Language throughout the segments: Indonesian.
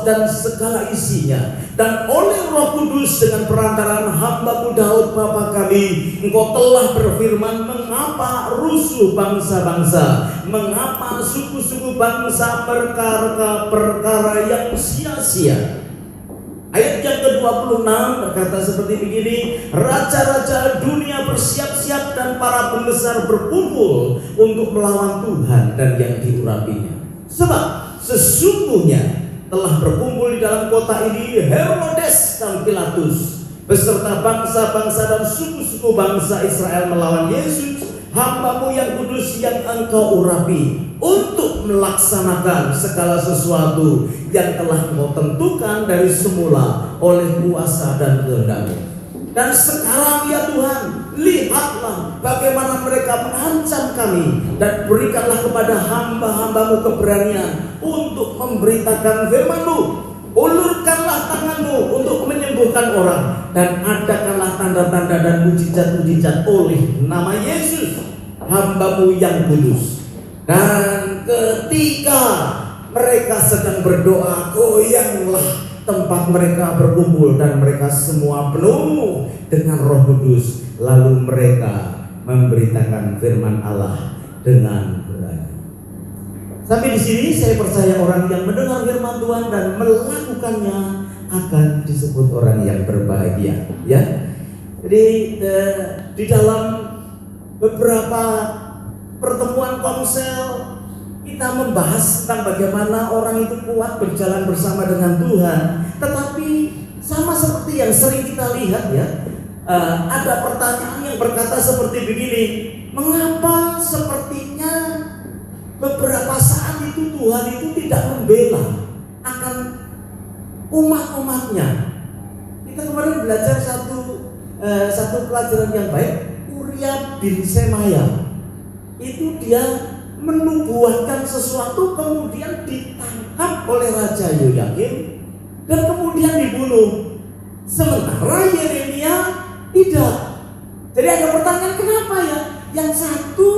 dan segala isinya. Dan oleh Roh Kudus dengan perantaraan hamba-Mu Daud Bapa kami, Engkau telah berfirman, mengapa rusuh bangsa-bangsa, mengapa suku-suku bangsa perkara-perkara yang sia-sia. Ayat yang ke-26 berkata seperti begini, raja-raja dunia bersiap-siap dan para pembesar berkumpul untuk melawan Tuhan dan yang diurapinya. Sebab sesungguhnya telah berkumpul di dalam kota ini Herodes dan Pilatus beserta bangsa-bangsa dan suku-suku bangsa Israel melawan Yesus, hamba-Mu yang kudus yang Engkau urapi, untuk melaksanakan segala sesuatu yang telah Engkau tentukan dari semula oleh kuasa dan kehendak-Mu. Dan sekarang ya Tuhan, lihatlah bagaimana mereka mengancam kami, dan berikanlah kepada hamba-hamba-Mu keberanian untuk memberitakan firman-Mu. Ulurkanlah tangan-Mu untuk menyembuhkan orang, dan adakanlah tanda-tanda dan mujizat-mujizat oleh nama Yesus, hamba-Mu yang kudus. Dan ketika mereka sedang berdoa, goyanglah tempat mereka berkumpul, dan mereka semua penuh dengan Roh Kudus. Lalu mereka memberitakan firman Allah dengan berani. Sampai di sini saya percaya orang yang mendengar firman Tuhan dan melakukannya akan disebut orang yang berbahagia, ya. Jadi di dalam beberapa pertemuan komsel kita membahas tentang bagaimana orang itu kuat berjalan bersama dengan Tuhan. Tetapi sama seperti yang sering kita lihat, ya, ada pertanyaan yang berkata seperti begini, mengapa sepertinya beberapa saat itu Tuhan itu tidak membela akan umat-umatnya. Kita kemarin belajar satu pelajaran yang baik, Uria bin Semaya. Itu dia menubuatkan sesuatu, kemudian ditangkap oleh Raja Yoyakim dan kemudian dibunuh. Sementara Yeremia tidak. Jadi ada pertanyaan, kenapa ya? Yang satu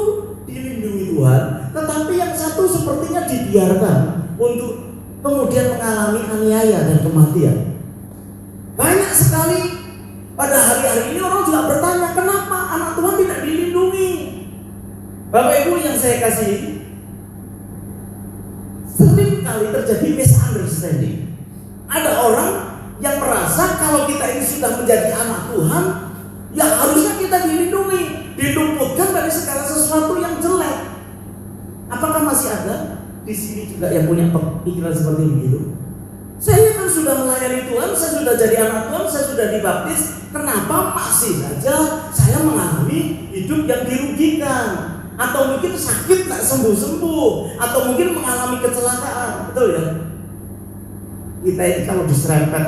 dilindungi Tuhan, tetapi yang satu sepertinya dibiarkan untuk kemudian mengalami aniaya dan kematian. Banyak sekali pada hari-hari ini orang juga bertanya, kenapa anak Tuhan tidak dilindungi? Bapak Ibu yang saya kasih, sering kali terjadi misunderstanding. Ada orang yang merasa kalau kita ini sudah menjadi anak Tuhan, ya harusnya kita dilindungi, diluputkan dari segala sesuatu yang jelek. Apakah masih ada di sini juga yang punya pikiran seperti begitu? Saya kan sudah melayani Tuhan, saya sudah jadi anak Tuhan, saya sudah dibaptis. Kenapa masih saja saya mengalami hidup yang dirugikan? Atau mungkin sakit tak sembuh-sembuh, atau mungkin mengalami kecelakaan, betul ya? Kita ini kalau diserempet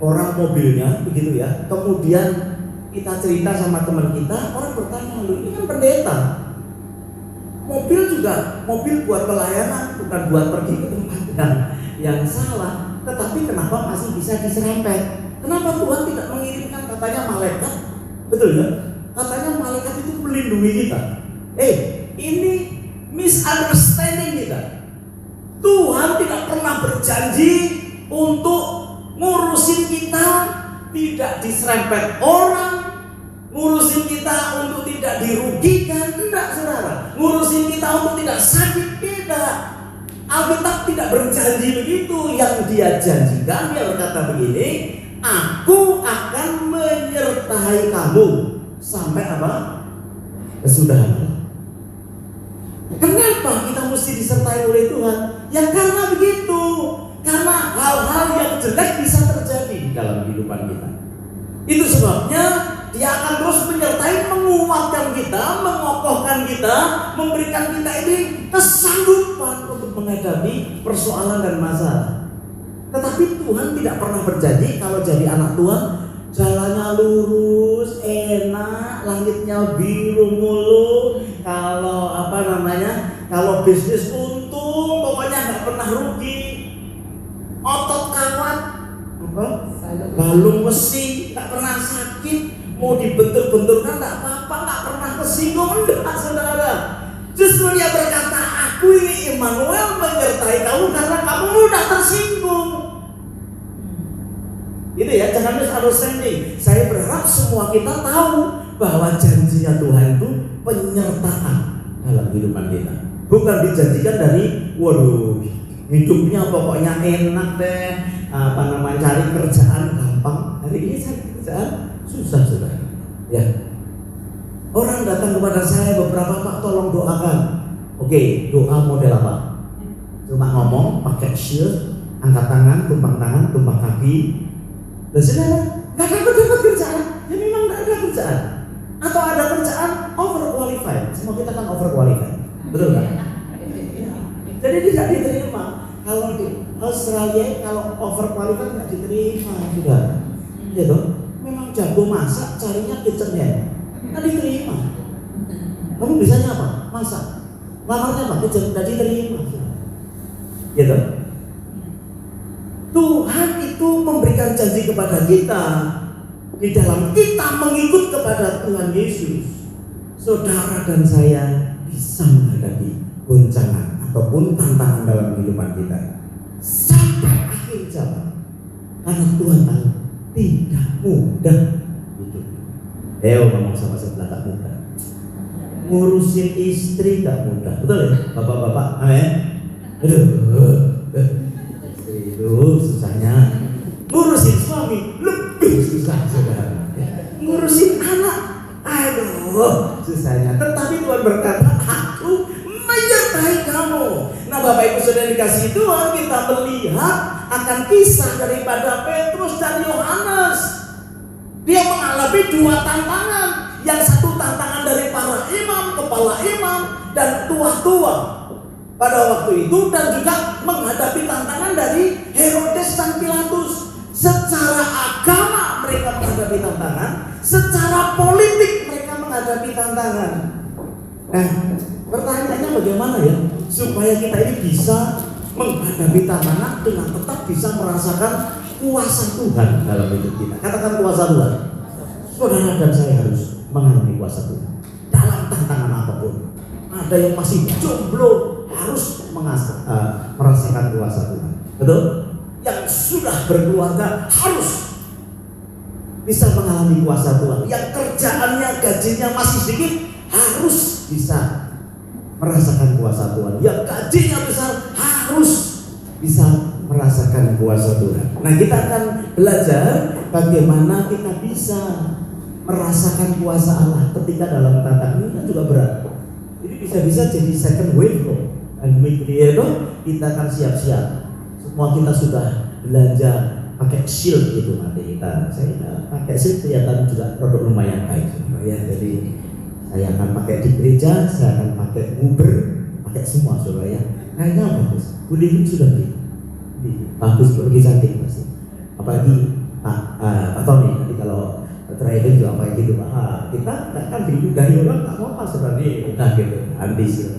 orang mobilnya, begitu ya, kemudian kita cerita sama teman kita, orang bertanya, lu ini kan pendeta, mobil juga, mobil buat pelayanan, bukan buat pergi ke tempat yang salah, tetapi kenapa masih bisa diserempet? Kenapa Tuhan tidak mengirimkan katanya malaikat? Betul ya? Katanya malaikat itu melindungi kita. Ini misunderstanding kita. Tuhan tidak pernah berjanji untuk ngurusin kita tidak diserempet orang, ngurusin kita untuk tidak dirugikan, tidak saudara. Ngurusin kita untuk tidak sakit, tidak. Alkitab tidak berjanji begitu. Yang dia janjikan, dia berkata begini, aku akan menyertai kamu sampai apa? Kesudahan. Kenapa kita mesti disertai oleh Tuhan? Ya karena begitu. Karena hal-hal yang jelek bisa terjadi dalam kehidupan kita. Itu sebabnya dia akan terus menyertai, menguatkan kita, mengokohkan kita, memberikan kita ini kesanggupan untuk menghadapi persoalan dan masalah. Tetapi Tuhan tidak pernah berjanji kalau jadi anak Tuhan jalannya lurus, enak, langitnya biru mulu. Kalau bisnis untung, pokoknya nggak pernah rugi. Otot kawat, balung besi, nggak pernah sakit. Mau dibentur-benturkan nggak apa-apa, nggak pernah kesinggung, enggak saudara. Justru dia berkata, aku ini Immanuel menyertai kamu karena kamu mudah tersinggung. Gitu ya, jangan misunderstanding. Saya berharap semua kita tahu bahwa janjinya Tuhan itu penyertaan dalam kehidupan kita. Bukan dijanjikan dari, waduh, hidupnya pokoknya enak deh, cari kerjaan gampang. Hari ini cari kerjaan susah sudah. Ya. Orang datang kepada saya beberapa, Pak tolong doakan. Oke, doa model apa? Cuma ngomong, pakai shield, angkat tangan, tumpang kaki. Dan saudara, nggak dapat kerjaan, ya memang nggak ada kerjaan. Atau ada kerjaan overqualified. Semua kita kan overqualified, betul nggak? Jadi tidak diterima. Kalau di Australia, kalau overqualified nggak diterima juga. Ya toh, memang jago masak, carinya kitchen hand, nggak diterima. Kamu bisanya apa? Masak. Lamarnya apa? Kitchen, nggak diterima. Gitu. Tuhan itu memberikan janji kepada kita di dalam kita mengikut kepada Tuhan Yesus. Saudara dan saya bisa menghadapi goncangan ataupun tantangan dalam kehidupan kita sampai akhir zaman, karena Tuhan tahu tidak mudah hidup. Ngomong sama sebelah, tak mudah. Ngurusin istri tak mudah, betul ya, bapak-bapak? Amin. Itu susahnya. Ngurusin suami lebih susah, saudara. Ngurusin anak, aduh, susahnya. Tetapi Tuhan berkata, aku menyertai kamu. Nah, Bapak Ibu Saudara dikasihi Tuhan, kita melihat akan kisah daripada Petrus dan Yohanes. Dia mengalami dua tantangan. Yang satu tantangan dari para imam, kepala imam, dan tua-tua pada waktu itu, dan juga menghadapi tantangan dari Herodes dan Pilatus. Secara agama mereka menghadapi tantangan, secara politik mereka menghadapi tantangan. Nah, pertanyaannya bagaimana ya supaya kita ini bisa menghadapi tantangan dengan tetap bisa merasakan kuasa Tuhan dalam hidup kita. Katakan kuasa Tuhan. Saudara dan saya harus mengalami kuasa Tuhan dalam tantangan apapun. Ada yang masih jomblo harus merasakan kuasa Tuhan, betul? Yang sudah berkeluarga harus bisa mengalami kuasa Tuhan. Yang kerjaannya gajinya masih sedikit harus bisa merasakan kuasa Tuhan. Yang gajinya besar harus bisa merasakan kuasa Tuhan. Nah, kita akan belajar bagaimana kita bisa merasakan kuasa Allah ketika dalam tantangan ini kan juga berat. Jadi bisa-bisa jadi second wave loh. Dan itu kita akan siap-siap. Semua kita sudah belanja pakai shield gitu, nanti saya pakai shield kelihatan juga produk lumayan baik ya. Jadi saya akan pakai di gereja, saya akan pakai Uber, pakai semua saudara ya. Kayaknya bagus. Kuning sudah bagus, lebih cantik pasti. Apalagi Pak Tony nanti kalau driving juga kayak gitu Pak. Kita kan dari orang tak mau pas seperti gitu anti shield.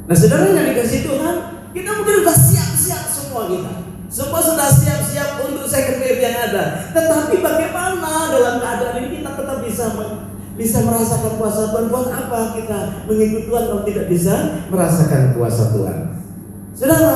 Nah, saudara yang dikasih Tuhan, kita mungkin sudah siap-siap semua kita. Semua sudah siap-siap untuk second wave yang ada. Tetapi bagaimana dalam keadaan ini kita tetap bisa merasakan kuasa Tuhan? Buat apa kita mengikut Tuhan kalau tidak bisa merasakan kuasa Tuhan? Saudara,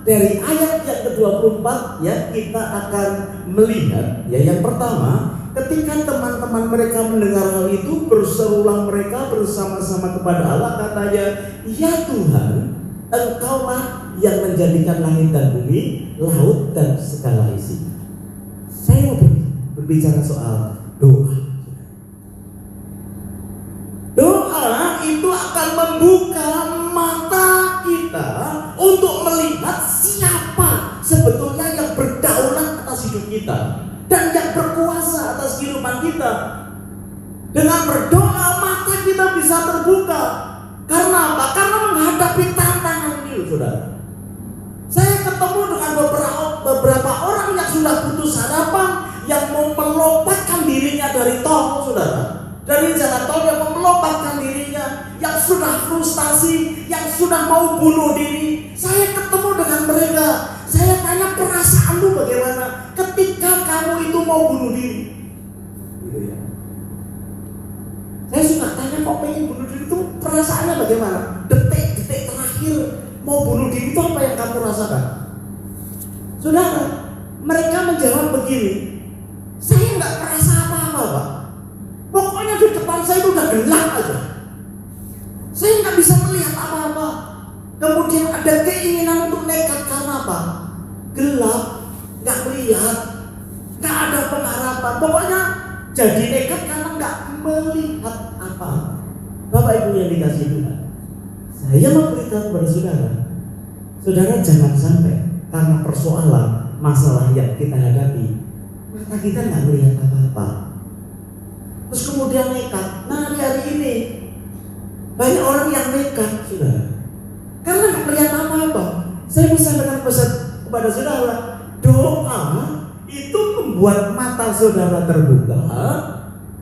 dari ayat yang ke-24 ya kita akan melihat ya yang pertama, ketika teman-teman mereka mendengar hal itu, berserulah mereka bersama-sama kepada Allah, katanya, ya Tuhan, Engkaulah yang menjadikan langit dan bumi, laut dan segala isi. Saya mau berbicara soal doa. Doa itu akan membuka mata kita untuk melihat siapa sebetulnya yang berdaulat atas hidup kita dan yang berkuasa atas kehidupan kita. Dengan berdoa mata kita bisa terbuka. Karena apa? Karena menghadapi tantangan ini, saudara. Saya ketemu dengan beberapa orang yang sudah putus harapan, yang mau melompatkan dirinya dari tol, saudara. Dari jalan tol yang mau melompatkan dirinya, yang sudah frustasi, yang sudah mau bunuh diri. Saya ketemu dengan mereka. Saya tanya, perasaanmu bagaimana ketika kamu itu mau bunuh diri? Gitu ya. Saya suka tanya, kok pengen bunuh diri itu perasaannya bagaimana? Detik-detik terakhir mau bunuh diri itu apa yang kamu rasakan? Saudara, mereka menjawab begini, Saya nggak merasa apa-apa, Pak. Pokoknya di depan saya itu udah gelap aja. Saya nggak bisa melihat apa-apa. Kemudian ada keinginan untuk nekat karena apa? Gelap, nggak melihat, nggak ada pengharapan. Pokoknya jadi nekat karena nggak melihat apa. Bapak Ibu yang dikasihi Tuhan, saya mau beritahu kepada saudara, saudara jangan sampai karena persoalan masalah yang kita hadapi, mata kita nggak melihat apa-apa. Terus kemudian nekat. Nah, hari ini banyak orang yang nekat, saudara, karena nggak melihat apa-apa. Saya bisa sampaikan pesan kepada saudara, doa itu membuat mata saudara terbuka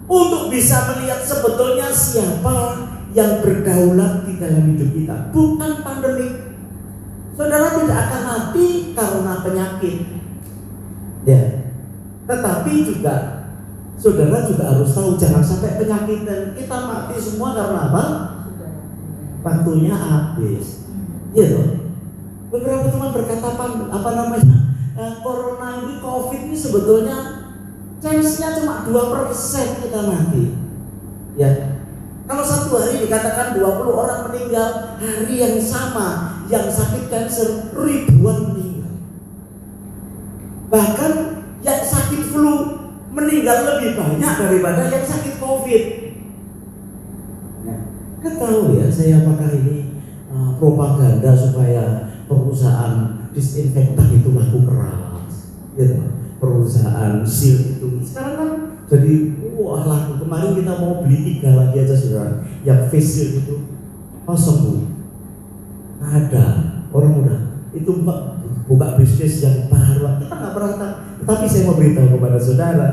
untuk bisa melihat sebetulnya siapa yang berdaulat di dalam hidup kita. Bukan pandemi. Saudara tidak akan mati karena penyakit, ya. Tetapi juga saudara juga harus tahu jangan sampai penyakit dan kita mati semua karena apa? Waktunya habis. Iya loh. Beberapa teman berkata corona ini, COVID ini sebetulnya chance-nya cuma 2% kita mati. Ya. Kalau satu hari dikatakan 20 orang meninggal, hari yang sama yang sakit kanker ribuan meninggal. Bahkan yang sakit flu meninggal lebih banyak daripada yang sakit COVID. Nah, tahu ya saya apakah ini propaganda supaya perusahaan disinfektan itu laku keras, gitu. Perusahaan SIL itu sekarang kan jadi wah laku. Kemarin kita mau beli 3 lagi aja saudara, yang face shield itu sembuh. Ada orang udah itu buka bisnis yang baru, kita nggak pernah tahu. Tapi saya mau beritahu kepada saudara,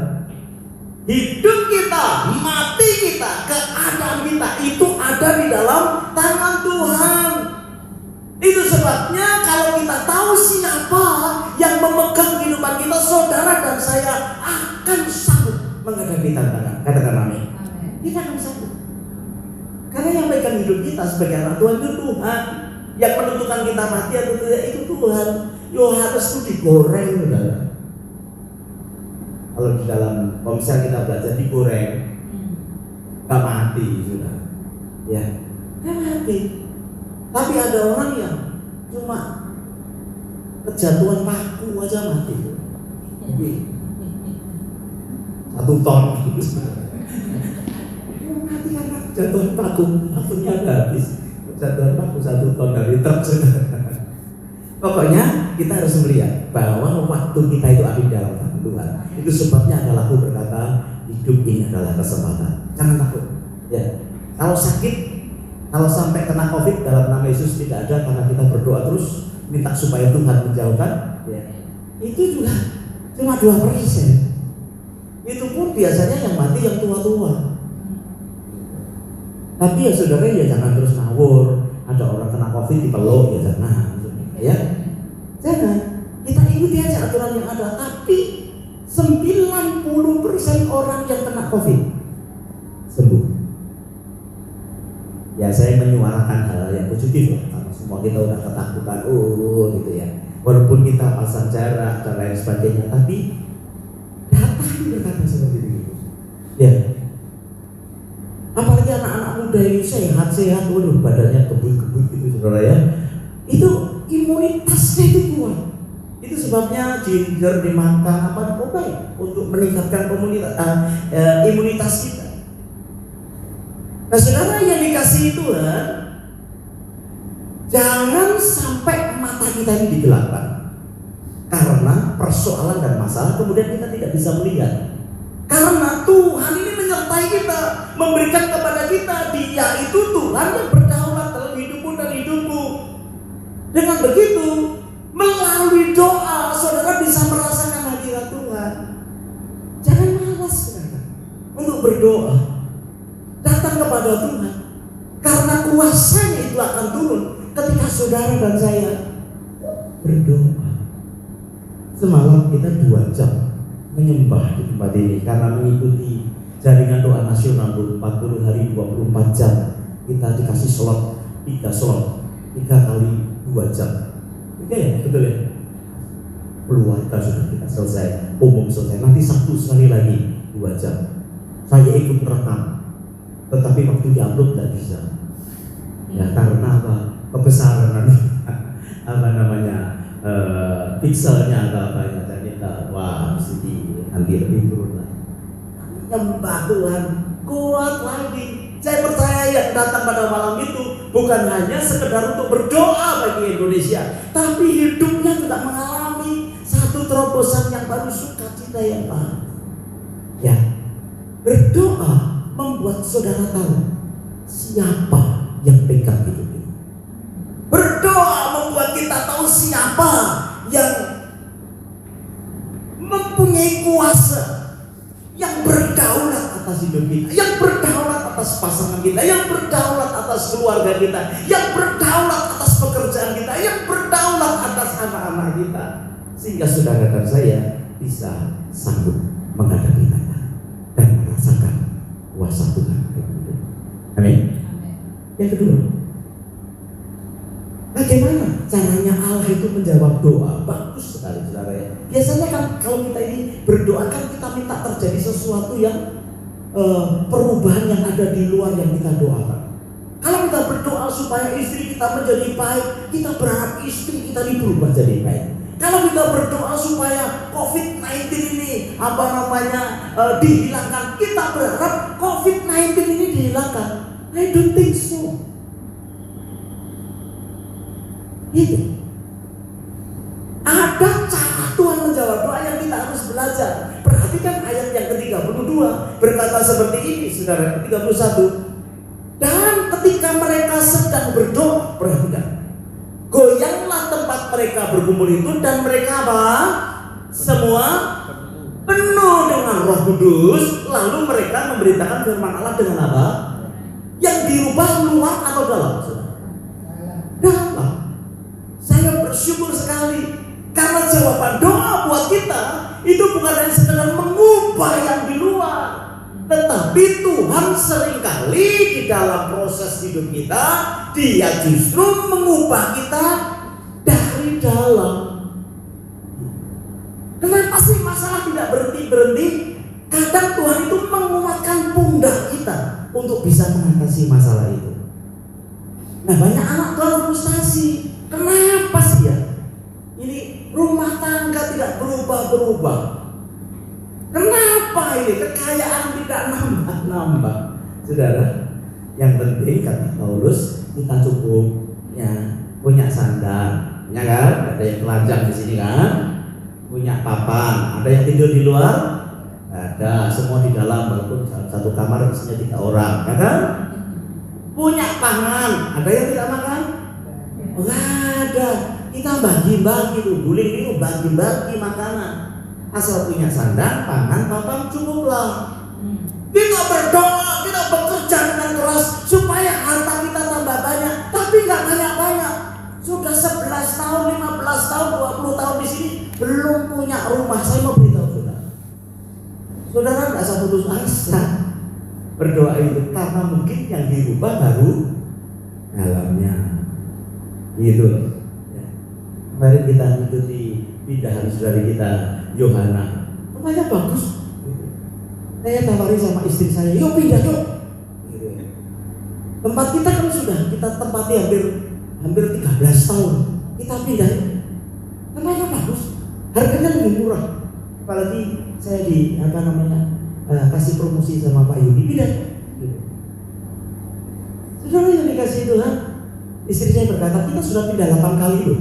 hidup kita, mati kita, keadaan kita itu ada di dalam tangan Tuhan. Itu sebabnya kalau kita tahu siapa yang memegang kehidupan kita, saudara dan saya akan sanggup menghadapi tantangan. Katakan amin. Kita akan sanggup. Karena yang memegang hidup kita sebagai anak Tuhan itu Tuhan. Yang menentukan kita mati atau tidak itu Tuhan. Yohanes itu digoreng, saudara. Kalau di dalam komsel kita belajar digoreng, gak mati, saudara. Ya, gak mati. Tapi ada orang yang cuma kejatuhan paku aja mati. 1 ton. Mati karena kejatuhan paku, pakunya habis. Kejatuhan paku 1 ton dari truk. Pokoknya kita harus melihat bahwa waktu kita itu ada di dalam tangan Tuhan. Itu sebabnya adalah aku berkata hidup ini adalah kesempatan. Jangan takut. Ya, kalau sakit, kalau sampai kena COVID dalam nama Yesus tidak ada, karena kita berdoa terus minta supaya Tuhan menjauhkan. Ya. Itu juga cuma 2%. Itu pun biasanya yang mati yang tua-tua. Tapi ya saudara ya jangan terus ngawur. Ada orang kena COVID dipeluk ya jangan. Ya, jangan. Kita ikuti aja aturan yang ada. Tapi 90% orang yang kena COVID sembuh. Ya saya menyuarakan hal yang positif lah. Karena semua kita udah ketakutan, gitu ya. Walaupun kita pasang jarak dan lain sebagainya, tapi data berkata seperti itu. Ya. Apalagi anak-anak muda ini sehat-sehat, waduh badannya kebut-kebut gitu saudara ya. Itu imunitasnya itu kuat. Itu sebabnya ginger dimakan baik untuk meningkatkan imunitas kita. Nah saudara yang dikasihi Tuhan, jangan sampai mata kita ini digelapkan karena persoalan dan masalah kemudian kita tidak bisa melihat. Karena Tuhan ini menyertai kita, memberikan kepada kita, Dia itu Tuhan yang berdaulat dalam hidupmu dan hidupku. Dengan begitu, melalui doa, saudara bisa merasakan hadirat Tuhan. Jangan malas saudara untuk berdoa. Datang kepada Tuhan. Karena kuasanya itu akan turun ketika saudara dan saya berdoa. Semalam kita 2 jam menyembah di tempat ini karena mengikuti jaringan doa nasional 40 hari 24 jam. Kita dikasih slot 3 kali 2 jam. Oke ya, betul ya. keluarga sudah kita selesai, umum selesai. Nanti Sabtu sekali lagi 2 jam. Saya ikut merekam, tetapi waktu diupload tidak bisa. Ya karena apa? Kebesaran apa namanya pixelnya atau apanya. Saya minta wah mesti nanti lebih turun lagi. Nyembah Tuhan kuat lagi. Saya percaya yang datang pada malam itu bukan hanya sekedar untuk berdoa bagi Indonesia, tapi hidupnya juga mengalami satu terobosan yang baru, sukacita yang baru. Ya, berdoa membuat saudara tahu siapa yang pegang hidup ini. Berdoa membuat kita tahu siapa yang mempunyai kuasa, yang berdaulat atas hidup kita, yang berdaulat atas pasangan kita, yang berdaulat atas keluarga kita, yang berdaulat atas pekerjaan kita, yang berdaulat atas anak-anak kita, sehingga saudara dan saya bisa sanggup menghadapi tantangan dan merasakan kuasa Tuhan. Amin. Yang kedua, bagaimana caranya Allah itu menjawab doa? Bagus sekali saudara ya. Biasanya kan kalau kita ini berdoa kan kita minta terjadi sesuatu yang perubahan yang ada di luar yang kita doakan. Kalau kita berdoa supaya istri kita menjadi baik, kita berharap istri kita ini berubah jadi baik. Kalau kita berdoa supaya COVID-19 ini dihilangkan, kita berharap COVID-19 ini dihilangkan. I don't think so. Itu ada cara Tuhan menjawab doa yang kita harus belajar. Perhatikan ayat yang ke-32 berkata seperti ini, saudara. 31. Dan ketika mereka sedang berdoa, perhatikan, goyanglah tempat mereka berkumpul itu, dan mereka apa? Semua penuh dengan Roh Kudus. Lalu mereka memberitakan firman Allah dengan apa? Yang dirubah luar atau dalam? Dalam. Saya bersyukur sekali karena jawaban doa buat kita itu bukan hanya sekedar mengubah yang di luar, tetapi Tuhan seringkali di dalam proses hidup kita, Dia justru mengubah kita dari dalam. Kenapa sih masalah tidak berhenti-berhenti? Kadang Tuhan itu menguatkan pundak kita untuk bisa mengatasi masalah itu. Nah, banyak anak Tuhan frustasi. Kenapa sih ya? Ini rumah tangga tidak berubah-berubah. Kenapa ini kekayaan tidak nambah-nambah? Saudara, yang penting kata Paulus, kita cukup ya punya sandar, ya kan? Ada yang telanjang di sini kan? Punya papan, ada yang tidur di luar? Ada, semua di dalam walaupun satu kamar isinya 3 orang, ya kan? Punya pangan, ada yang tidak makan? Enggak ada. Kita bagi-bagi tuh, guling itu bagi-bagi makanan. Asal punya sandang, pangan, papan cukuplah. Kita berdoa, kita bekerja dengan keras supaya harta kita tambah banyak, tapi nggak banyak-banyak. Sudah 11 tahun, 15 tahun, 20 tahun di sini belum punya rumah. Saya mau beritahu saudara. Saudara nggak usah putus asa berdoa itu, karena mungkin yang dirubah baru dalamnya. Gitu. Ya. Kemarin kita ikuti pindahan saudari kita Yohana, rumahnya bagus. Gitu. Saya tawari sama istri saya, yuk pindah yuk. Gitu. Tempat kita kan sudah kita tempati hampir 13 tahun. Kita pindah, rumahnya bagus, harganya lebih murah. Apalagi saya kasih promosi sama Pak Yudi, pindah. Gitu. Saudara yang dikasih Tuhan, istri saya berkata, kita sudah pindah 8 kali loh.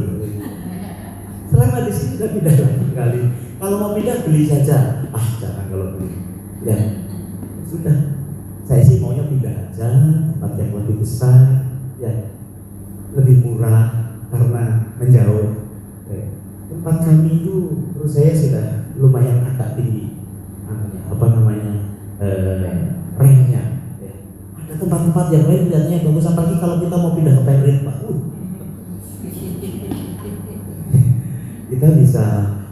Selama di sini sudah pindah 8 kali. Kalau mau pindah beli saja. Jangan kalau beli. Ya, sudah. Saya sih maunya pindah aja, tempat yang lebih besar, ya, lebih murah karena menjauh. Tempat kami itu, menurut saya sudah lumayan agak tinggi. Ranknya. Ya. Ada tempat-tempat yang lain kelihatannya bagus, apalagi kalau kita mau pindah ke Penrith, Pak. Kita bisa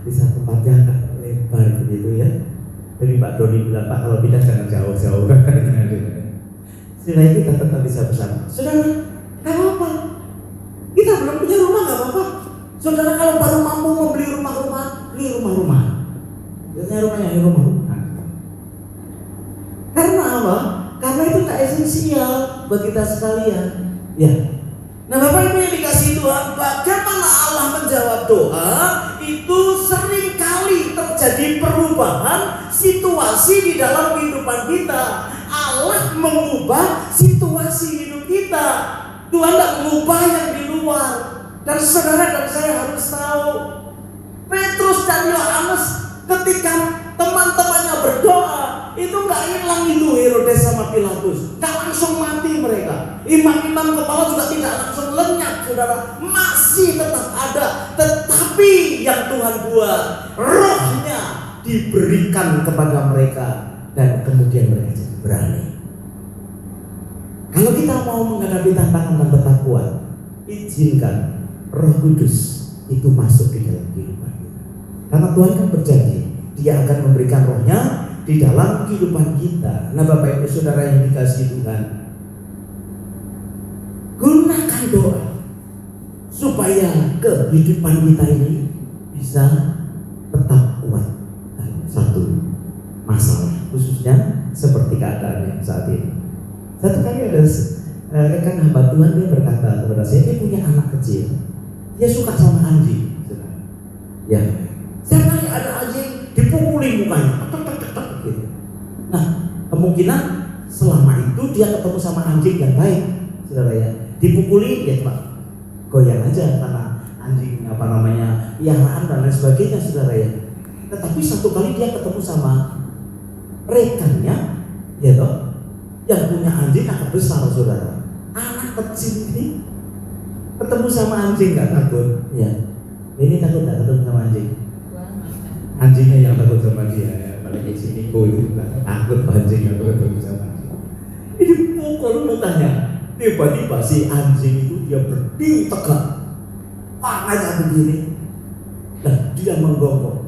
tempatnya lebar begitu ya. Jadi Pak Doni bilang, Pak kalau pindah jangan jauh-jauh. Sehingga kita tetap bisa bersama. Saudara, gak apa-apa. Kita belum punya rumah gak apa-apa. Saudara kalau baru mampu membeli rumah-rumah, di rumah-rumah. Biasanya rumahnya di rumah-rumah. Karena apa? Karena itu tak esensial buat kita sekalian. Ya. Nah, Bapak Ibu yang dikasihi Tuhan, bagaimana Allah menjawab doa? Itu sering kali terjadi perubahan situasi di dalam kehidupan kita. Allah mengubah situasi hidup kita. Tuhan tidak mengubah yang di luar. Dan saudara dan saya harus tahu, Petrus dan Yohanes ketika teman-temannya berdoa, itu nggak hilang itu Herodes sama Pilatus, nggak langsung mati mereka. Imam-imam kepala juga tidak langsung lenyap, saudara, masih tetap ada. Tetapi yang Tuhan buat, rohnya diberikan kepada mereka dan kemudian mereka jadi berani. Kalau kita mau menghadapi tantangan dan tetap kuat, izinkan Roh Kudus itu masuk di dalam kehidupan kita. Karena Tuhan kan berjanji, Dia akan memberikan rohnya di dalam kehidupan kita. Nah, Bapak Ibu Saudara yang dikasihi Tuhan, gunakan doa supaya kehidupan kita ini bisa tetap kuat dalam satu masalah, khususnya seperti keadaan yang saat ini. Satu kali ada rekan hamba Tuhan, dia berkata kepada saya, dia punya anak kecil, dia suka sama anjing. Ya, setiap kali ada anjing dipukuli mukanya, gitu. Nah, kemungkinan selama itu dia ketemu sama anjing yang baik, saudara ya. Dipukuli, ya cuma goyang aja karena anjing piaraan dan lain sebagainya, saudara ya. Tetapi satu kali dia ketemu sama rekannya, ya toh, yang punya anjing agak besar, saudara. Anak kecil ini ketemu sama anjing gak takut? Ya, ini takut gak ketemu sama anjing? Anjingnya yang takut sama dia, ya. Apalagi si Niko itu takut anjing yang ketemu sama dia. Ini pukul mukanya. Tiba-tiba si anjing itu dia berdiri tegak, tangannya begini, dan dia menggonggong,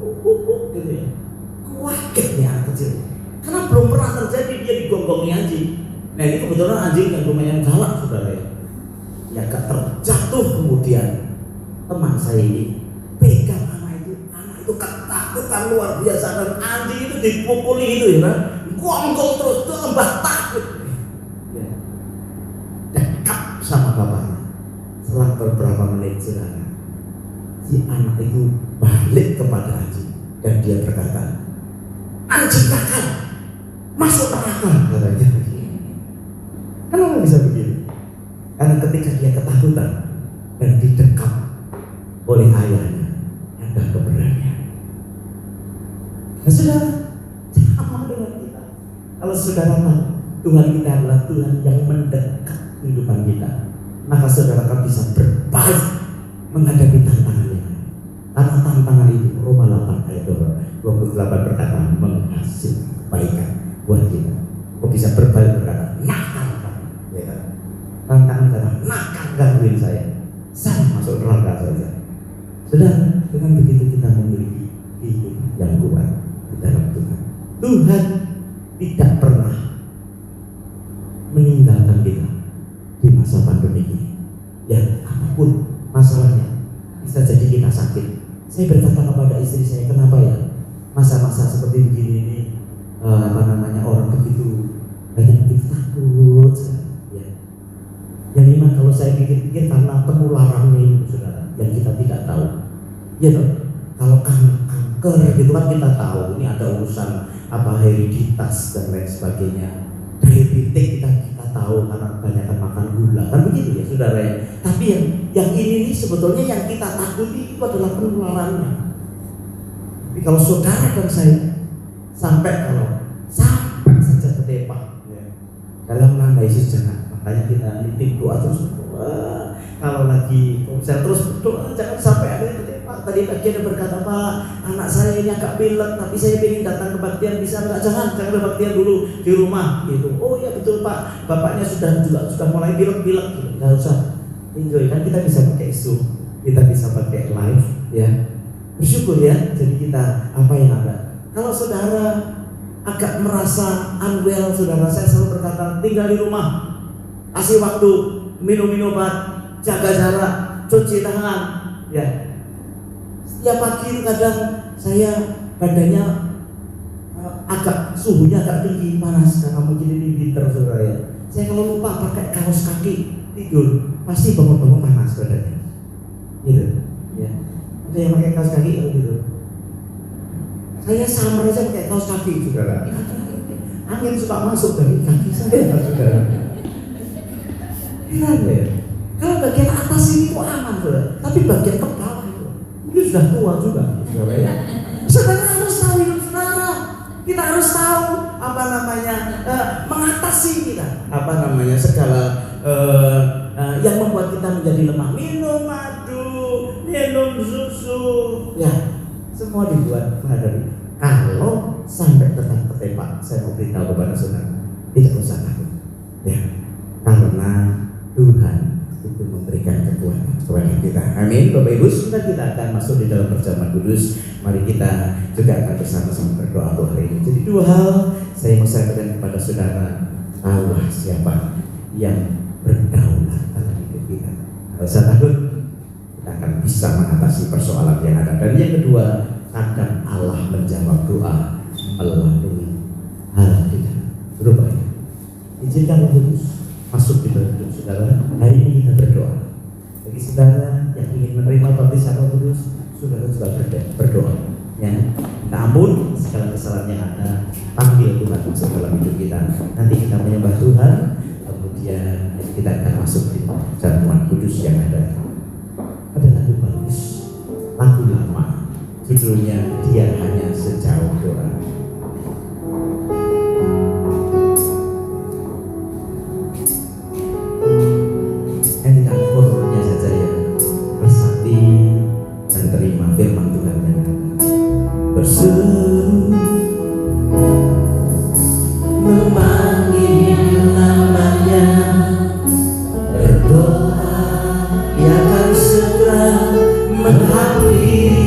gitu ya. Kaget nih anak kecil, karena belum pernah terjadi dia digonggongi anjing. Nah, ini kebetulan anjing yang lumayan galak, saudara ya. Ya agak terjatuh, kemudian teman saya ini pegang anak itu ketakutan luar biasa, dan anjing itu dipukuli itu ya, kan? Gonggong terus, tambah takut. Ya. Dekat sama bapaknya. Selang beberapa menit, saudara, si anak itu balik kepada anjing dan dia berkata, anjing nakal, masuk neraka, katanya. Kenapa bisa begitu? Karena ketika dia ketakutan dan didekap oleh ayahnya, ada keberanian. Nah, saudara, sama dengan kita. Kalau saudara tahu Tuhan kita adalah Tuhan yang mendekat kehidupan kita, maka saudara akan bisa berbalik menghadapi tantangannya. Karena tantangan itu, Roma 8 ayat 28 berkata, menghasilkan kebaikan buat kita. Kok bisa berbalik berkata, nakal, ya kan? Tantangan karena nakal gangguin saya masuk neraka saja. Saudara, dengan begitu kita memiliki hidup yang kuat di dalam Tuhan. Tuhan tidak pernah meninggalkan kita di masa pandemi ini. Ya, apapun masalahnya, bisa jadi kita sakit. Saya berkata kepada istri saya, kenapa ya masa-masa seperti begini ini, orang begitu banyak begitu takut, ya. Yang lima, kalau saya pikir-pikir karena penularannya itu, saudara, yang kita tidak tahu. Ya toh, kalau kanker gitu kan kita tahu ini ada urusan hereditas dan lain sebagainya. Diabetes kita tahu karena kebanyakan makan gula, kan begitu ya, saudara ya. Tapi yang ini nih sebetulnya yang kita takuti itu adalah penularannya. Tapi kalau saudara dan saya sampai saja ketempa, ya, dalam menandai sejarah, makanya kita nitip doa terus. Kalau lagi konser terus berdoa, jangan sampai ada yang ketempa. Tadi pagi ada berkata, Pak, anak saya ini agak pilek, tapi saya ingin datang kebaktian, bisa enggak? Jangan kebaktian dulu di rumah, gitu. Oh ya betul Pak, bapaknya sudah mulai pilek-pilek, gitu. Nggak usah, enjoy, kan kita bisa pakai Zoom, kita bisa pakai live, ya. Bersyukur ya, jadi kita apa yang ada. Kalau saudara agak merasa unwell, saudara, saya selalu berkata, tinggal di rumah, kasih waktu, minum obat, jaga jarak, cuci tangan, ya. Setiap pagi kadang saya badannya agak suhunya agak tinggi, panas karena mungkin ini winter saudara ya. Saya kalau lupa pakai kaos kaki tidur pasti bangun-bangun panas badannya, gitu ya. Ada yang pakai kaos kaki gitu. Saya samar aja pakai kaos kaki saudara. Angin suka masuk dari kaki saya saudara. Heran ya. Kalau bagian atas ini kok aman saudara, tapi bagian ke bawah itu sudah tua juga saudara ya. Saudara harus tahu hidup saudara. Kita harus tahu apa namanya mengatasi kita segala yang membuat kita menjadi lemah. Minum madu, minum susu, ya semua dibuat menghadapi. Kalau sampai tetap tertembak, saya mau beritahu kepada saudara, tidak usah takut, ya, karena Tuhan itu memberikan kekuatan kepada kita. Amin. Bapak Ibu, sebentar kita akan masuk di dalam perjamuan kudus. Mari kita juga akan bersama-sama berdoa hari ini. Jadi dua hal saya mau sampaikan kepada saudara. Tahulah siapa yang berdaulat dalam hidup kita. Kalau saya takut, kita akan bisa mengatasi persoalan yang ada. Dan yang kedua, akan Allah menjawab doa melalui hal tidak berubahnya. Izinkan Roh Kudus masuk di dalam hidup saudara. Hari ini kita berdoa. Bagi saudara yang ingin menerima baptisan Roh Kudus, saudara juga berdoa. Ya, kita ampun segala kesalahan yang ada. Panggil Tuhan masuk dalam hidup kita. Nanti kita menyembah Tuhan, kemudian kita akan masuk di jamuan kudus yang ada. Ada lagu bagus, lagu lama, judulnya Dia Hanya Sejauh Doa. Nyanyikan horornya saja ya, resapi dan terima firman Tuhan yang ada. Berseru memanggil namanya, berdoa Dia akan segera menghampiri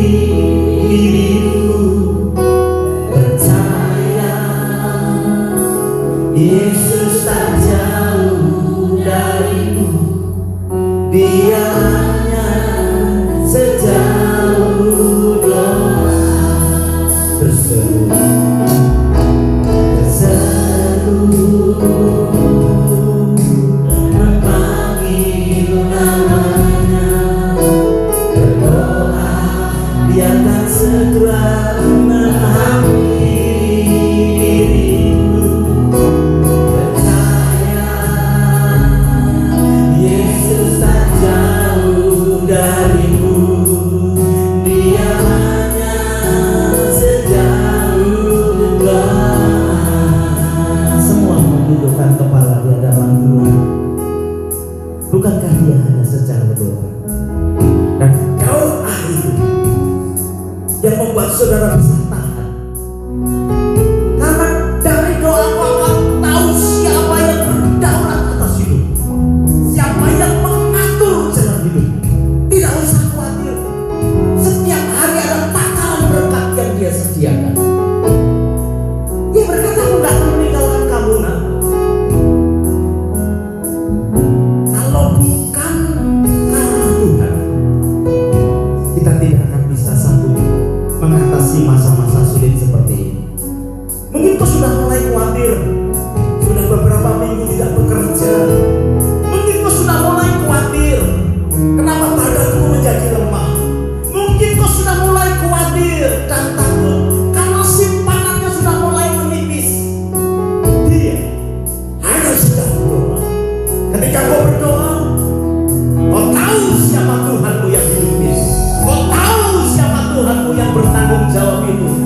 dirimu. Percaya Yesus tak jauh darimu, Dia hanya sejauh doa. Berseru memanggil namanya, berdoa Dia akan segera menghampiri dirimu. Percaya Yesus tak jauh darimu, Dia hanya sejauh doa. Semua mendudukkan kepala di hadapan Tuhan. Bukankah Dia hanya sejauh doa? Dan doa itu yang membuat saudara bisa tahan. Karena dari doa kau akan tahu siapa yang berdaulat atas hidup, siapa yang mengatur jalan hidup. Tidak usah khawatir. Setiap hari ada takaran berkat yang Dia sediakan. Dia berkata, aku gak akan meninggalkan kamu nak. Kalau bukan karena Tuhan, kita tidak akan bisa sanggup mengatasi masa-masa sulit seperti ini. Mungkin kau sudah mulai khawatir, sudah beberapa minggu tidak bekerja. Mungkin kau sudah mulai khawatir, kenapa badanku menjadi lemah. Mungkin kau sudah mulai khawatir dan takut karena simpanannya sudah mulai menipis. Dia hanya sedang berdoa. Ketika kau berdoa, kau tahu siapa Tuhanmu yang hidupin. Kau tahu siapa Tuhanmu yang bertanggung jawab itu.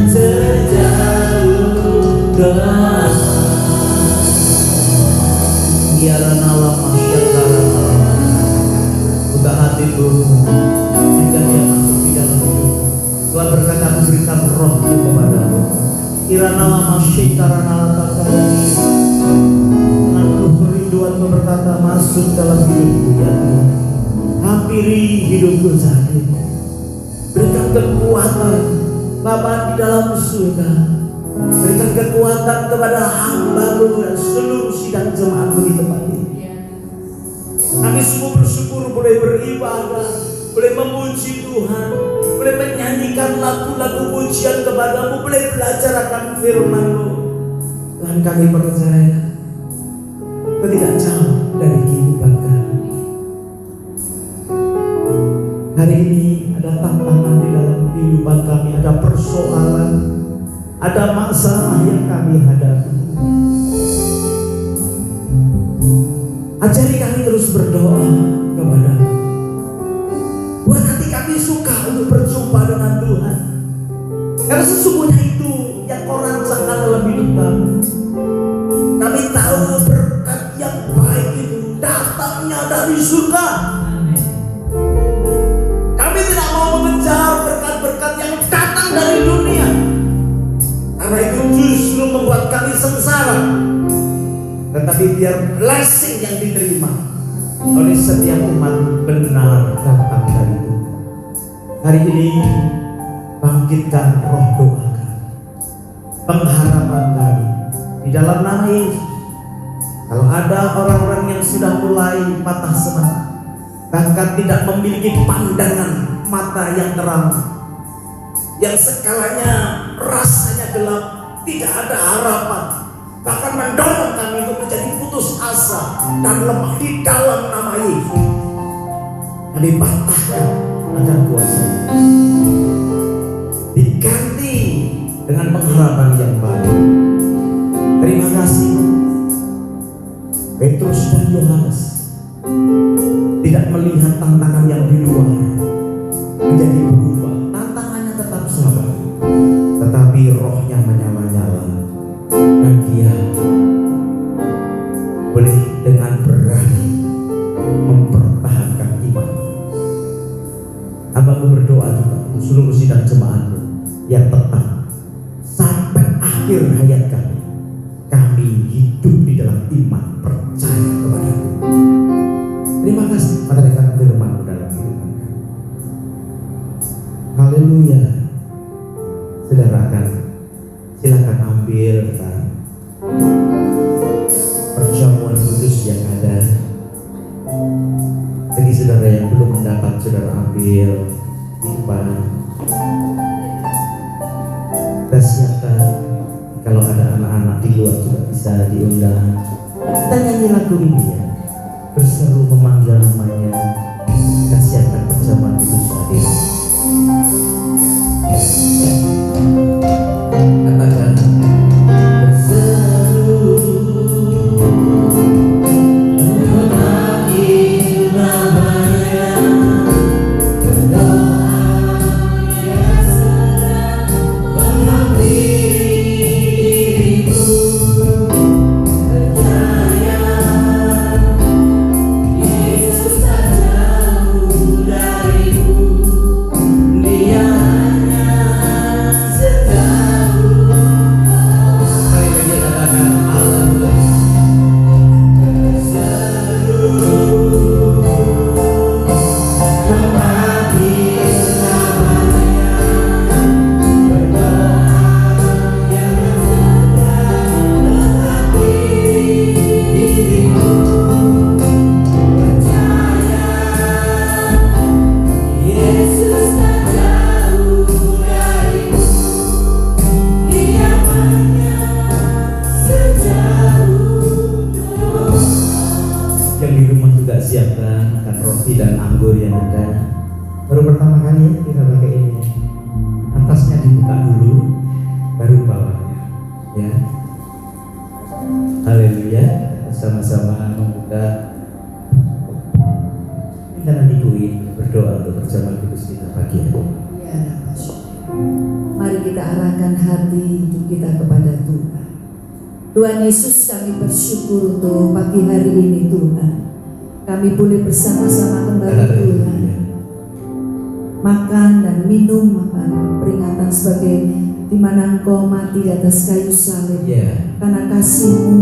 sejauh doa. Biarlah Allah masyarakat buka hatimu sehingga dia masuk di dalam hidup. Tuhan berkata, aku berikan rohku kepadamu. Kirana masyarakat dengan penuh kerinduanmu berkata, masuk dalam hidupku ya Tuhan. Hampiri hidupku saat ini. Berikan kekuatan Bapa di dalam surga. Berikan kekuatan kepada hamba-Mu dan seluruh sidang jemaat-Mu di tempat ini. Kami semua bersyukur boleh beribadah, boleh memuji Tuhan, boleh menyanyikan lagu-lagu pujian kepada-Mu, boleh belajar akan firman-Mu. Tuhan, kami percaya Kau tidak jauh dari kehidupan kami. Hari ini ada tantangan di dalam kehidupan kami, ada persoalan, ada masalah yang kami hadapi. Ajari kami terus berdoa kepada-Mu. Buat hati kami suka untuk berjumpa dengan Tuhan, karena sesungguhnya itu yang Kau rancangkan dalam hidup kami. Kami tahu berkat yang baik itu datangnya dari surga. Kami tidak mau mengejar berkat-berkat yang datang dari dunia, karena itu justru membuat kami sengsara. Tetapi biar blessing yang diterima oleh setiap umat benar datang dari Tuhan. Hari ini bangkitkan roh doa kami, pengharapan kami di dalam nama Yesus. Kalau ada orang-orang yang sudah mulai patah semangat, bahkan tidak memiliki pandangan mata yang terang, yang skalanya rasanya gelap, tidak ada harapan, bahkan mendorong kami untuk menjadi putus asa dan lemah, di dalam nama Yesus kami patahkan akan kuasa, diganti dengan pengharapan yang baru. Terima kasih Petrus dan Yohanes tidak melihat tantangan yang di luar menjadi berubah. Tantangannya tetap sama, tetapi rohnya menyala-nyala, dan dia boleh dengan berani mempertahankan iman. Hamba-Mu berdoa juga untuk seluruh sidang jemaat-Mu yang tetap sampai akhir hayat kami. Kami hidup di dalam iman, percaya kepada-Mu. Terima kasih menerangkan firman-Mu dalam kehidupan kami. Haleluya. Saudara akan silakan ambil perjamuan kudus yang ada. Bagi saudara yang belum mendapat, saudara ambil simpan. Kita siapkan. Kalau ada anak-anak di luar juga bisa diundang. Kita nyanyi lagu ini ya, berseru memanggil namanya. Kita siapkan perjamuan kudus hadir. Katakan berseru memanggil namanya, berdoa yang sedang menghampiri dirimu. Percaya Yesus tak jauh darimu, Dia hanya sejauh. Mari kita katakan haleluya. Berseru memanggil namanya, berdoa yang sedang menghampiri dirimu. Percaya Yesus tak jauh darimu, Dia hanya sejauh doa. Yang di rumah juga siapkan akan roti dan anggur yang ada. Baru pertama kali kita pakai ini. Atasnya dibuka dulu, baru bawahnya. Ya. Haleluya. Sama-sama membuka. Kita nanti berdoa untuk perjamuan kudus kita pagi hari. Ya, mari kita arahkan mengarahkan hati hidup kita kepada Tuhan. Tuhan Yesus, kami bersyukur untuk pagi hari ini Tuhan. Kami boleh bersama-sama kembali Tuhan, makan dan minum, makan peringatan sebagai di mana Engkau mati di atas kayu salib, karena kasih-Mu,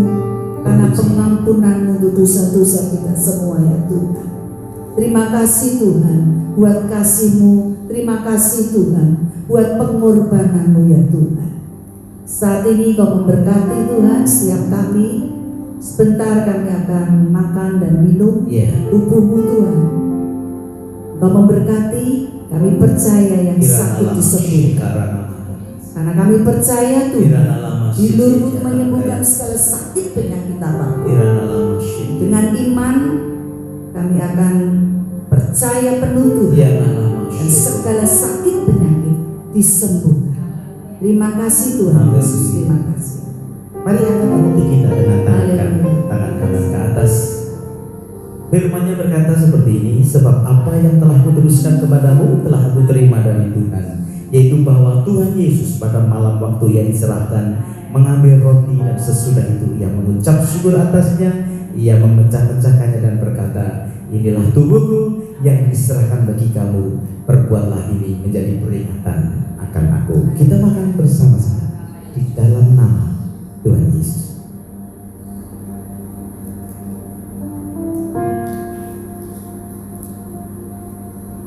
karena pengampunan-Mu untuk dosa-dosa kita semua ya Tuhan. Terima kasih Tuhan buat kasih-Mu, terima kasih Tuhan buat pengorbanan-Mu ya Tuhan. Saat ini Kau memberkati Tuhan setiap kami. Sebentar kami akan makan dan minum tubuh-Mu Tuhan. Kau memberkati, kami percaya yang sakit disembuhkan. Karena kami percaya Tuhan, di-Lur-Mu menyembuhkan segala sakit penyakit apa. Dengan iman kami akan percaya penuh Tuhan, dan segala sakit penyakit disembuhkan. Terima kasih Tuhan Yesus, terima kasih. Mari angkat hati kita dengan tangan kanan ke atas. Firman-Nya berkata seperti ini, sebab apa yang telah kuteruskan kepadamu telah aku terima dari Tuhan, yaitu bahwa Tuhan Yesus pada malam waktu Ia diserahkan mengambil roti, dan sesudah itu Ia mengucap syukur atasnya, Ia memecah-mecahkannya dan berkata, inilah tubuhku yang diserahkan bagi kamu, perbuatlah ini menjadi peringatan akan aku. Kita makan bersama-sama di dalam nama Tuhan Yesus.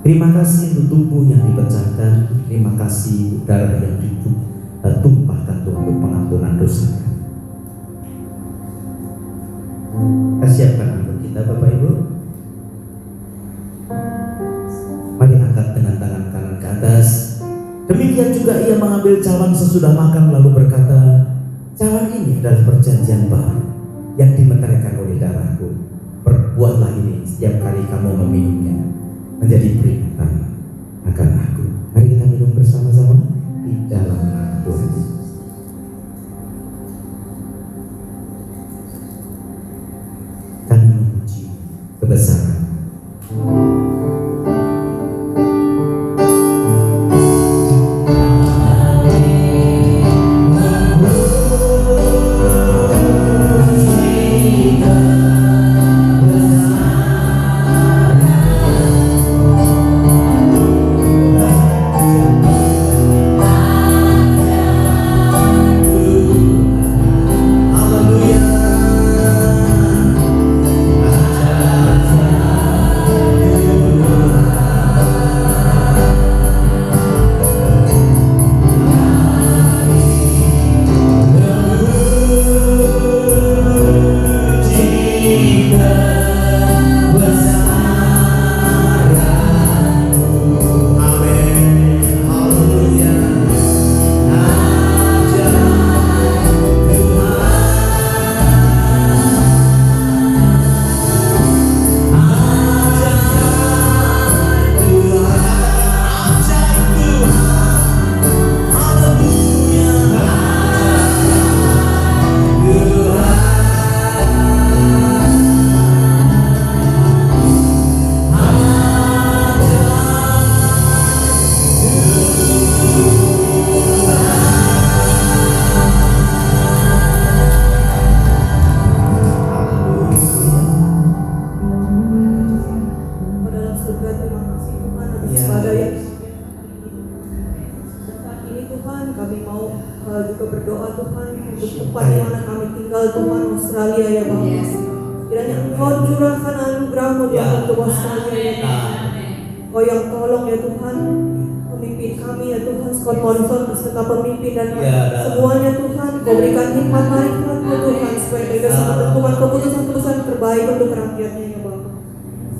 Terima kasih untuk tubuh yang dipecahkan. Terima kasih darah yang ditumpahkan Tuhan untuk pengampunan dosa. Kita siapkan anggur kita Bapak Ibu. Mari angkat dengan tangan kanan ke atas. Demikian juga Ia mengambil cawan sesudah makan lalu berkata, cawan ini adalah perjanjian baru yang dimeteraikan oleh darahku. Perbuatlah ini setiap kali kamu meminumnya menjadi peringatan akan aku. Mari kita minum bersama-sama di dalam nama Tuhan. Kami memuji kebesaran.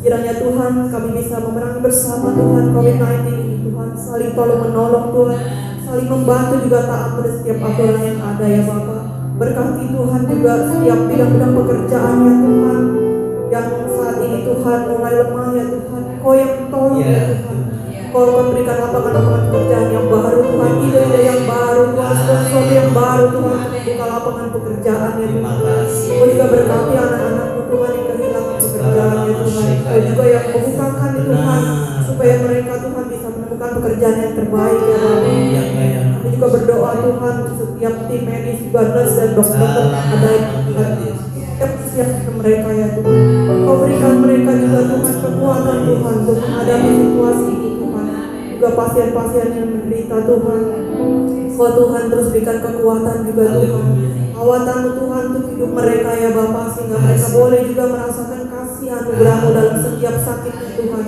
Kiranya Tuhan kami bisa memerangi bersama Tuhan COVID-19 ini Tuhan, saling tolong menolong Tuhan, saling membantu juga taat pada setiap aturan yang ada ya Bapak. Berkati Tuhan juga setiap bidang-bidang pekerjaannya Tuhan, yang saat ini Tuhan mulai lemah ya Tuhan. Kau yang tolong ya Tuhan, Kau memberikan lapangan-lapangan pekerjaan yang baru Tuhan, ide-ide yang baru Tuhan, sesuatu yang baru Tuhan, buka lapangan pekerjaan ya Tuhan. Kau juga berkati anak-anakmu Tuhan yang kehilangan pekerjaan ya Tuhan. Kau juga yang membukakan Tuhan, supaya mereka Tuhan bisa menemukan pekerjaan yang terbaik ya Bapak. Kami juga berdoa Tuhan untuk setiap tim medis juga nurse dan dokter ada setiap mereka ya Tuhan. Kau berikan mereka juga Tuhan kekuatan Tuhan untuk menghadapi situasi ini Tuhan. Juga pasien-pasien yang menderita Tuhan. Kau Tuhan terus berikan kekuatan juga Tuhan. Kekuatan Tuhan untuk hidup mereka ya Bapa, sehingga mereka boleh juga merasakan kasih anugerah-Mu dalam setiap sakitnya Tuhan.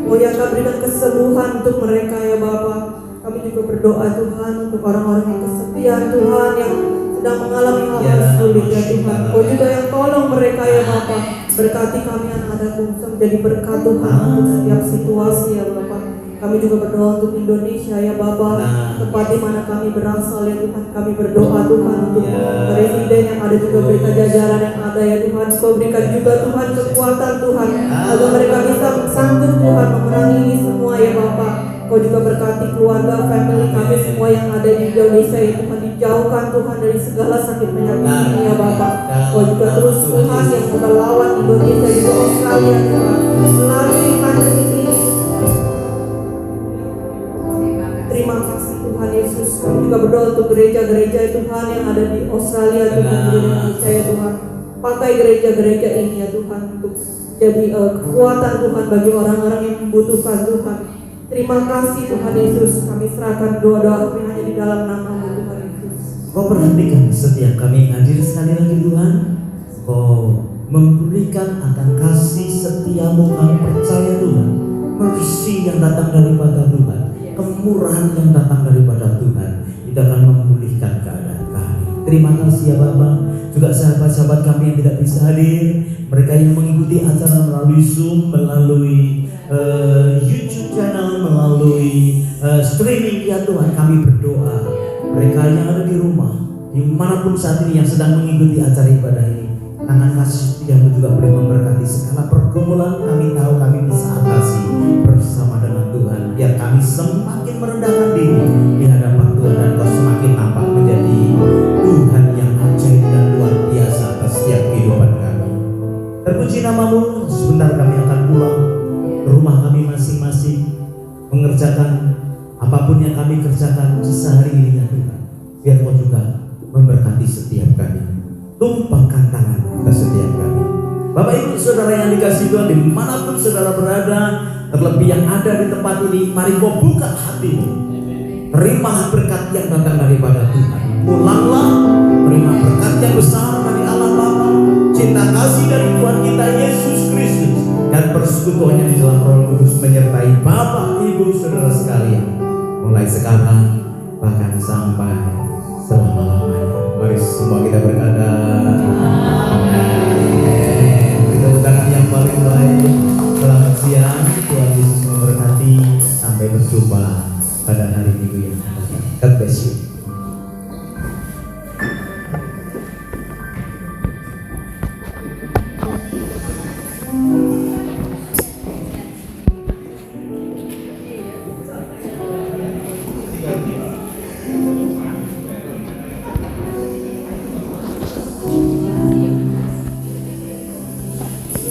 Oh ya, Kau berikan kesembuhan untuk mereka ya Bapa. Kami juga berdoa Tuhan untuk orang-orang yang kesepian Tuhan, yang sedang mengalami hal-hal sulit ya Tuhan. Kau juga yang tolong mereka ya Bapa. Berkati kami yang ada bisa menjadi berkat Tuhan untuk setiap situasi ya Bapa. Kami juga berdoa untuk Indonesia ya Bapa, tempat di mana kami berasal ya Tuhan. Kami berdoa Tuhan untuk presiden yang ada, juga berita jajaran yang ada ya Tuhan. Kau berikan juga Tuhan kekuatan Tuhan, agar mereka bisa sanggup Tuhan memerangi ini semua ya Bapa. Kau juga berkati keluarga, family kami semua yang ada di Indonesia ya Tuhan. Dijauhkan Tuhan dari segala sakit penyakit ini ya Bapa. Kau juga terus Tuhan yang melawan Indonesia juga Australia Tuhan melalui pandemi ini. Terima kasih Tuhan Yesus. Kami juga berdoa untuk gereja-gereja Tuhan yang ada di Australia Tuhan, di Indonesia ya Tuhan. Pakai gereja-gereja ini ya Tuhan untuk jadi kekuatan Tuhan bagi orang-orang yang membutuhkan Tuhan. Terima kasih Tuhan Yesus. Kami serahkan doa-doa kami hanya di dalam nama-Mu Tuhan Yesus. Kau perhatikan setiap kami hadir sekali lagi Tuhan. Kau memberikan akan kasih setia-Mu, kami percaya Tuhan. Mercy yang datang daripada Tuhan, kemurahan yang datang daripada Tuhan, itu akan memulihkan keadaan kami. Terima kasih ya Bapak. Juga sahabat-sahabat kami yang tidak bisa hadir, mereka yang mengikuti acara melalui Zoom, melalui YouTube channel, melalui streaming ya Tuhan, kami berdoa. Mereka yang ada di rumah, dimanapun saat ini yang sedang mengikuti acara ibadah ini, tangan kasih yang juga boleh memberkati segala pergumulan. Kami tahu kami bisa atasi bersama dengan Tuhan, biar kami semakin merendahkan diri di hadapan Tuhan, dan Kau semakin nampak menjadi Tuhan yang ajaib dan luar biasa atas setiap kehidupan kami. Terpuji nama-Mu. Sebentar kami akan pulang ke rumah kami masing-masing, mengerjakan apapun yang kami kerjakan di sehari ini ya Tuhan. Biar Kau juga memberkati setiap kami. Tumpahkan tangan atas setiap kami. Bapak Ibu Saudara yang dikasihi Tuhan, dimanapun saudara berada, terlebih yang ada di tempat ini, mari Kau buka hatimu. Terima berkat yang datang daripada Tuhan. Pulanglah, terima berkat yang besar dari Allah Bapa, cinta kasih dari Tuhan kita Yesus Kristus, dan persekutuannya di dalam Roh Kudus menyertai Bapak Ibu Saudara sekalian, mulai sekarang bahkan sampai selama-lamanya. Mari semua kita berkata amin. Beri tepuk tangan yang paling baik. Selamat siang, Tuhan Yesus memberkati. Sampai berjumpa pada hari Minggu yang akan datang. God bless you.